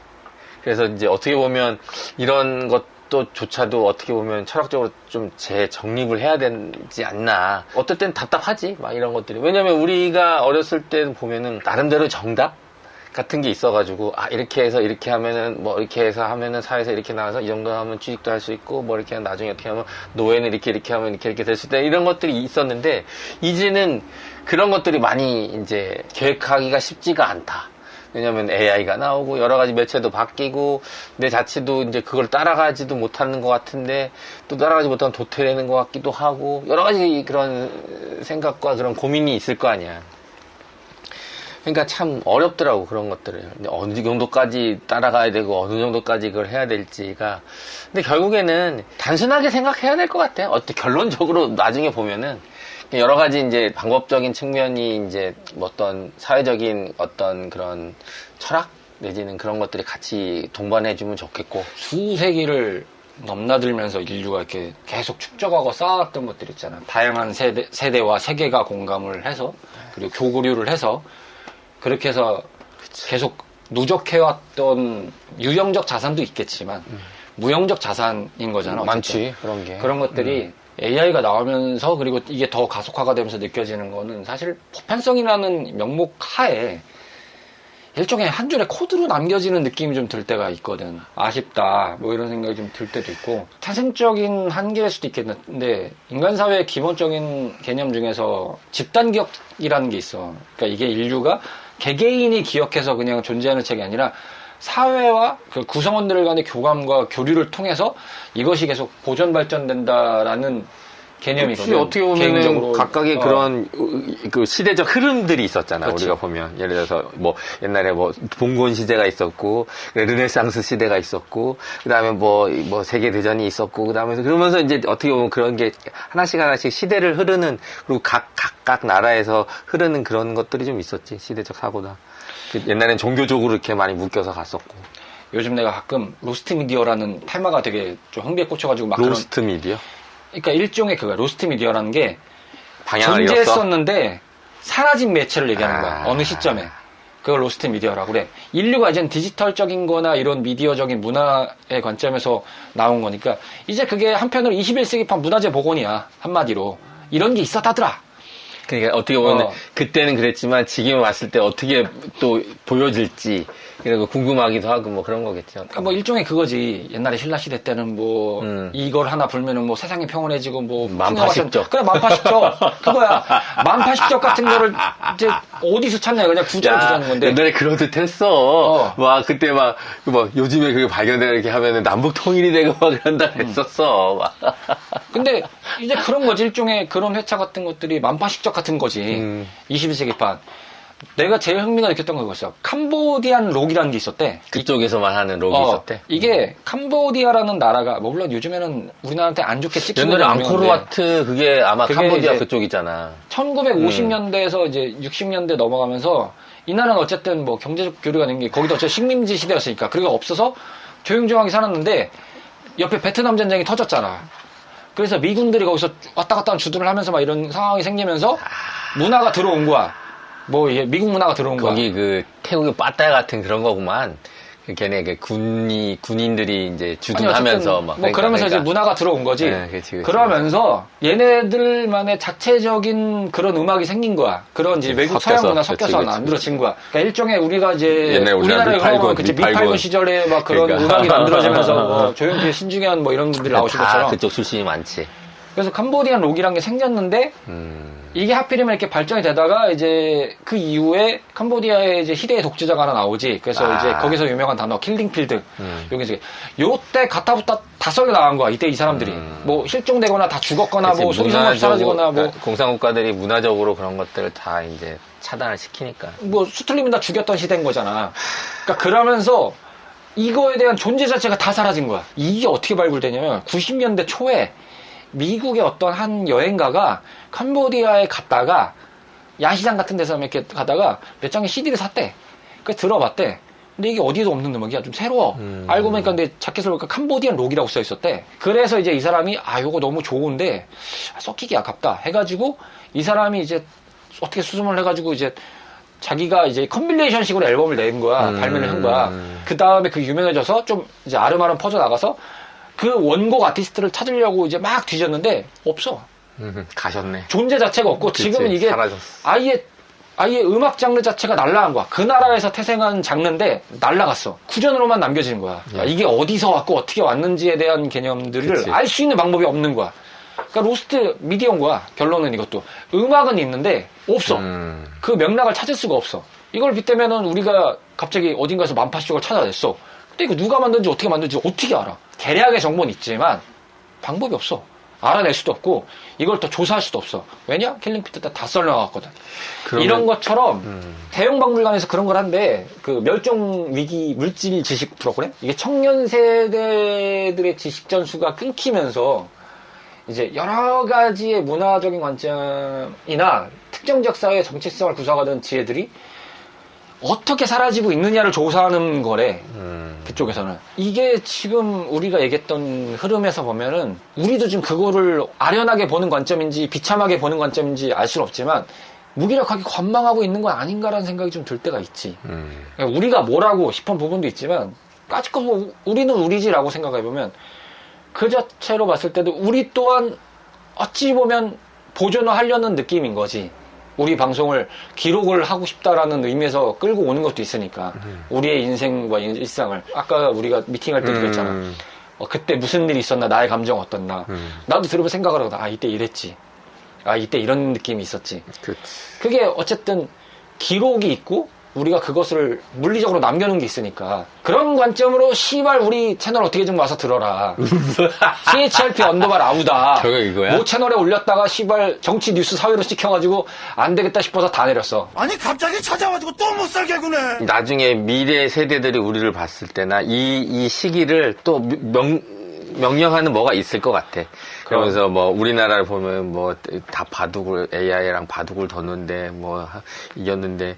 그래서 이제 어떻게 보면 이런 것조차도 어떻게 보면 철학적으로 좀 재정립을 해야 되지 않나. 어떨 땐 답답하지, 막 이런 것들이. 왜냐면 우리가 어렸을 때 보면은 나름대로 정답 같은 게 있어가지고, 이렇게 해서 이렇게 하면은, 이렇게 해서 하면은 사회에서 이렇게 나와서 이 정도 하면 취직도 할 수 있고, 이렇게 하면 나중에 어떻게 하면 노예는 이렇게 하면 이렇게 될 수 있다. 이런 것들이 있었는데, 이제는 그런 것들이 많이 이제 계획하기가 쉽지가 않다. 왜냐면 AI가 나오고 여러 가지 매체도 바뀌고 내 자체도 이제 그걸 따라가지도 못하는 것 같은데 또 따라가지 못하면 도태되는 것 같기도 하고 여러 가지 그런 생각과 그런 고민이 있을 거 아니야. 그러니까 참 어렵더라고 그런 것들을. 어느 정도까지 따라가야 되고 어느 정도까지 그걸 해야 될지가. 근데 결국에는 단순하게 생각해야 될 것 같아. 어떻게 결론적으로 나중에 보면은 여러 가지 이제 방법적인 측면이 이제 뭐 어떤 사회적인 어떤 그런 철학 내지는 그런 것들이 같이 동반해주면 좋겠고. 수세기를 넘나들면서 인류가 이렇게 계속 축적하고 쌓아왔던 것들 있잖아. 다양한 세대와 세계가 공감을 해서 그리고 교구류를 해서 그렇게 해서 계속 누적해왔던 유형적 자산도 있겠지만 무형적 자산인 거잖아. 어쨌든. 많지 그런 게. 그런 것들이 AI가 나오면서 그리고 이게 더 가속화가 되면서 느껴지는 거는 사실 보편성이라는 명목 하에 일종의 한 줄의 코드로 남겨지는 느낌이 좀 들 때가 있거든. 아쉽다 뭐 이런 생각이 좀 들 때도 있고 태생적인 한계일 수도 있겠는데 인간 사회의 기본적인 개념 중에서 집단 기억이라는 게 있어. 그러니까 이게 인류가 개개인이 기억해서 그냥 존재하는 책이 아니라 사회와 그 구성원들 간의 교감과 교류를 통해서 이것이 계속 보존 발전된다라는 개념이거든. 어떻게 보면 각각의 그런 그 시대적 흐름들이 있었잖아. 그렇죠. 우리가 보면 예를 들어서 뭐 옛날에 뭐 봉건 시대가 있었고 르네상스 시대가 있었고 그다음에 뭐 세계 대전이 있었고 그다음에 그러면서 이제 어떻게 보면 그런 게 하나씩 시대를 흐르는 그리고 각각 나라에서 흐르는 그런 것들이 좀 있었지. 시대적 사고다. 옛날엔 종교적으로 이렇게 많이 묶여서 갔었고. 요즘 내가 가끔 로스트 미디어라는 테마가 되게 좀 흥미에 꽂혀가지고 막 로스트 미디어? 그러니까 일종의 그거야. 로스트 미디어라는 게 방향을 존재했었는데 사라진 매체를 얘기하는 거야. 아. 어느 시점에. 그걸 로스트 미디어라고 그래. 인류가 이젠 디지털적인 거나 이런 미디어적인 문화의 관점에서 나온 거니까 이제 그게 한편으로 21세기판 문화재 복원이야. 한마디로. 이런 게 있었다더라. 그러니까 어떻게 보면 그때는 그랬지만 지금 왔을 때 어떻게 또 보여질지 그리고 궁금하기도 하고 뭐 그런 거겠죠. 그러니까 뭐 일종의 그거지. 옛날에 신라 시대 때는 뭐 이걸 하나 불면은 뭐 세상이 평온해지고 뭐 만파십적. 그래 만파십적 그거야. 만파십적 같은 거를 이제 어디서 찾냐 그냥 구제를 주자는 건데. 옛날에 그러듯했어. 막 그때 막 요즘에 그게 발견되고 이렇게 하면은 남북 통일이 되고 막 그런다 했었어. 근데 이제 그런 거지. 일종의 그런 회차 같은 것들이 만파십적 같은 거지. 21세기판. 내가 제일 흥미가 느꼈던 건 그거였어. 캄보디안 록이라는 게 있었대. 그쪽에서만 하는 록이 있었대. 이게 캄보디아라는 나라가 뭐 물론 요즘에는 우리나라한테 안 좋게 찍히는 옛날에 앙코르와트 그게 아마 캄보디아 그쪽이잖아. 1950년대에서 이제 60년대 넘어가면서 이 나라는 어쨌든 뭐 경제적 교류가 된 게 거기도 어쨌든 식민지 시대였으니까 그리고 없어서 조용조용하게 살았는데 옆에 베트남 전쟁이 터졌잖아. 그래서 미군들이 거기서 왔다 갔다 하는 주둔을 하면서 막 이런 상황이 생기면서 문화가 들어온 거야. 뭐 미국 문화가 들어온 거야. 거기 그 태국의 빠따야 같은 그런 거구만. 걔네 그 군인들이 이제 주둔하면서 막 뭐 그러면서 이제 문화가 들어온 거지. 네, 그치. 그러면서 얘네들만의 자체적인 그런 음악이 생긴 거야. 그런 이제 외국 서양 문화 섞여서 만들어진 거야. 그러니까 일종의 우리가 이제 우리나라에 그러면 미팔군 시절에 막 그런 그러니까. 음악이 만들어지면서 뭐 조용필, 신중현 뭐 이런 분들이 나오신 것처럼. 그쪽 출신이 많지. 그래서 캄보디안 록이란 게 생겼는데 이게 하필이면 이렇게 발전이 되다가 이제 그 이후에 캄보디아에 이제 희대의 독재자가 하나 나오지. 그래서 이제 거기서 유명한 단어 킬링필드. 여기 이제 요때 가타부타 다 썰려 나간 거야. 이때 이 사람들이 뭐 실종되거나 다 죽었거나 뭐 소리소문 없이 사라지거나 뭐 공산국가들이 문화적으로 그런 것들을 다 이제 차단을 시키니까. 뭐 수틀리면 다 죽였던 시대인 거잖아. 그러니까 그러면서 이거에 대한 존재 자체가 다 사라진 거야. 이게 어떻게 발굴되냐면 90년대 초에 미국의 어떤 한 여행가가 캄보디아에 갔다가 야시장 같은 데서 이렇게 가다가 몇 장의 CD를 샀대. 그래서 들어봤대. 근데 이게 어디도 없는 음악이야. 좀 새로워. 알고 보니까 근데 자켓을 보니까 캄보디안 록이라고 써 있었대. 그래서 이제 이 사람이 요거 너무 좋은데 썩히기 아깝다 해가지고 이 사람이 이제 어떻게 수습을 해가지고 이제 자기가 이제 컴빌레이션식으로 앨범을 낸 거야. 발매를 한 거야. 그 다음에 그 유명해져서 좀 이제 아름아름 퍼져 나가서 그 원곡 아티스트를 찾으려고 이제 막 뒤졌는데 없어. 가셨네. 존재 자체가 없고 그치, 지금은 이게 사라졌어. 아예 음악 장르 자체가 날라간 거야. 그 나라에서 태생한 장르인데 날라갔어. 구전으로만 남겨지는 거야. 그러니까 이게 어디서 왔고 어떻게 왔는지에 대한 개념들을 알 수 있는 방법이 없는 거야. 그러니까 로스트 미디어인 거야. 결론은 이것도. 음악은 있는데 없어. 그 맥락을 찾을 수가 없어. 이걸 빗대면은 우리가 갑자기 어딘가에서 만파쇼를 찾아냈어. 근데 이거 누가 만든지 어떻게 알아? 대략의 정보는 있지만 방법이 없어. 알아낼 수도 없고 이걸 더 조사할 수도 없어. 왜냐? 킬링피트 다 썰려나갔거든. 이런 것처럼 대형 박물관에서 그런 걸 한데 그 멸종위기 물질 지식 프로그램? 이게 청년 세대들의 지식 전수가 끊기면서 이제 여러 가지의 문화적인 관점이나 특정 지역 사회의 정체성을 구성하던 지혜들이 어떻게 사라지고 있느냐를 조사하는 거래. 그쪽에서는. 이게 지금 우리가 얘기했던 흐름에서 보면은 우리도 지금 그거를 아련하게 보는 관점인지 비참하게 보는 관점인지 알 수는 없지만 무기력하게 관망하고 있는 건 아닌가라는 생각이 좀 들 때가 있지. 그러니까 우리가 뭐라고 싶은 부분도 있지만 까짓거 뭐 우리는 우리지라고 생각해보면 그 자체로 봤을 때도 우리 또한 어찌 보면 보존을 하려는 느낌인 거지. 우리 방송을 기록을 하고 싶다라는 의미에서 끌고 오는 것도 있으니까 우리의 인생과 일상을 아까 우리가 미팅할 때도 그랬잖아. 그때 무슨 일이 있었나, 나의 감정 어떻나. 나도 들어보면 생각을 하거든. 아, 이때 이랬지. 아, 이때 이런 느낌이 있었지. 그게 어쨌든 기록이 있고 우리가 그것을 물리적으로 남겨놓은 게 있으니까 그런 관점으로 시발 우리 채널 어떻게 좀 와서 들어라. CHRP 아우다. 저거 이거야? 모 채널에 올렸다가 시발 정치 뉴스 사회로 찍혀가지고 안 되겠다 싶어서 다 내렸어. 아니 갑자기 찾아와가지고 또 못 살게 구네. 나중에 미래 세대들이 우리를 봤을 때나 이 시기를 또 명령하는 뭐가 있을 것 같아. 그러면서 뭐 우리나라를 보면 뭐 다 바둑을 AI랑 바둑을 뒀는데 뭐 이겼는데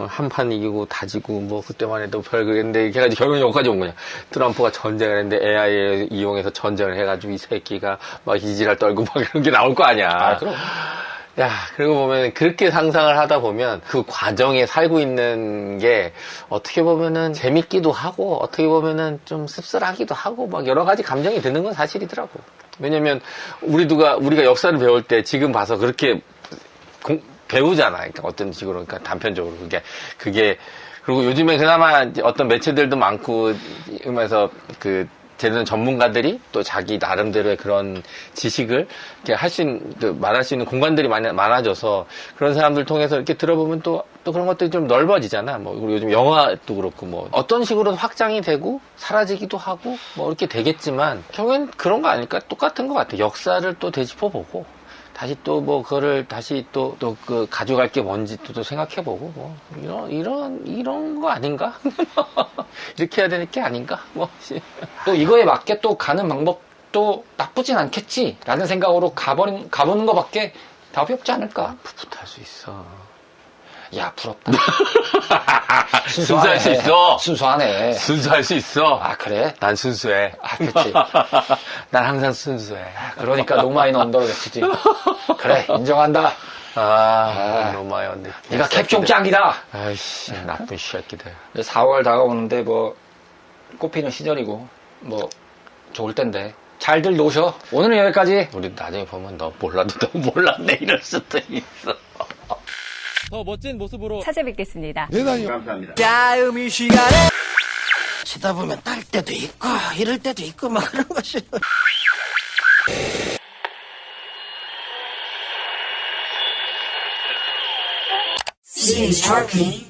한 판 이기고 다지고 뭐 그때만 해도 별 그랬는데 이렇게 해가지고 결국은 여기까지 온 거냐. 트럼프가 전쟁을 했는데 AI를 이용해서 전쟁을 해가지고 이 새끼가 막 이지랄 떨고 막 이런 게 나올 거 아니야. 아, 그럼. 야, 그리고 보면 그렇게 상상을 하다 보면 그 과정에 살고 있는 게 어떻게 보면은 재밌기도 하고 어떻게 보면은 좀 씁쓸하기도 하고 막 여러 가지 감정이 드는 건 사실이더라고. 왜냐면 우리가 역사를 배울 때 지금 봐서 그렇게 배우잖아. 그러니까 어떤 식으로 그러니까 단편적으로 그게 그리고 요즘에 그나마 어떤 매체들도 많고 그러면서 그 제대로 전문가들이 또 자기 나름대로의 그런 지식을 이렇게 할 수 있는, 말할 수 있는 공간들이 많아져서 그런 사람들 통해서 이렇게 들어보면 또 그런 것들이 좀 넓어지잖아. 뭐, 그리고 요즘 영화도 그렇고 뭐, 어떤 식으로 확장이 되고 사라지기도 하고 뭐 이렇게 되겠지만 결국엔 그런 거 아닐까? 똑같은 것 같아. 역사를 또 되짚어보고 다시 또 뭐 그거를 다시 또 그 가져갈 게 뭔지 또 생각해보고 뭐 이런 거 아닌가? 이렇게 해야 되는 게 아닌가? 뭐 또 이거에 맞게 또 가는 방법도 나쁘진 않겠지라는 생각으로 가보는 것밖에 답이 없지 않을까? 풋풋할 수 있어. 야, 부럽다. 순수할 수 있어. 순수하네. 순수할 수 있어. 아, 그래? 난 순수해. 아, 그치. 난 항상 순수해. 그러니까 노마인 언더로 외치지. 그래, 인정한다. 노마인 언더. 네가 캡숑 짱이다. 아이씨, 나쁜 새끼들. 4월 다가오는데 뭐 꽃피는 시절이고 뭐 좋을 텐데 잘들 노셔. 오늘은 여기까지. 우리 나중에 보면 너 몰라도 너 몰랐네 이럴 수도 있어. 더 멋진 모습으로 찾아뵙겠습니다. 감사합니다. 다음 시간에 치다 보면 딸 때도 있고 이럴 때도 있고 막 그런 것이. CHRP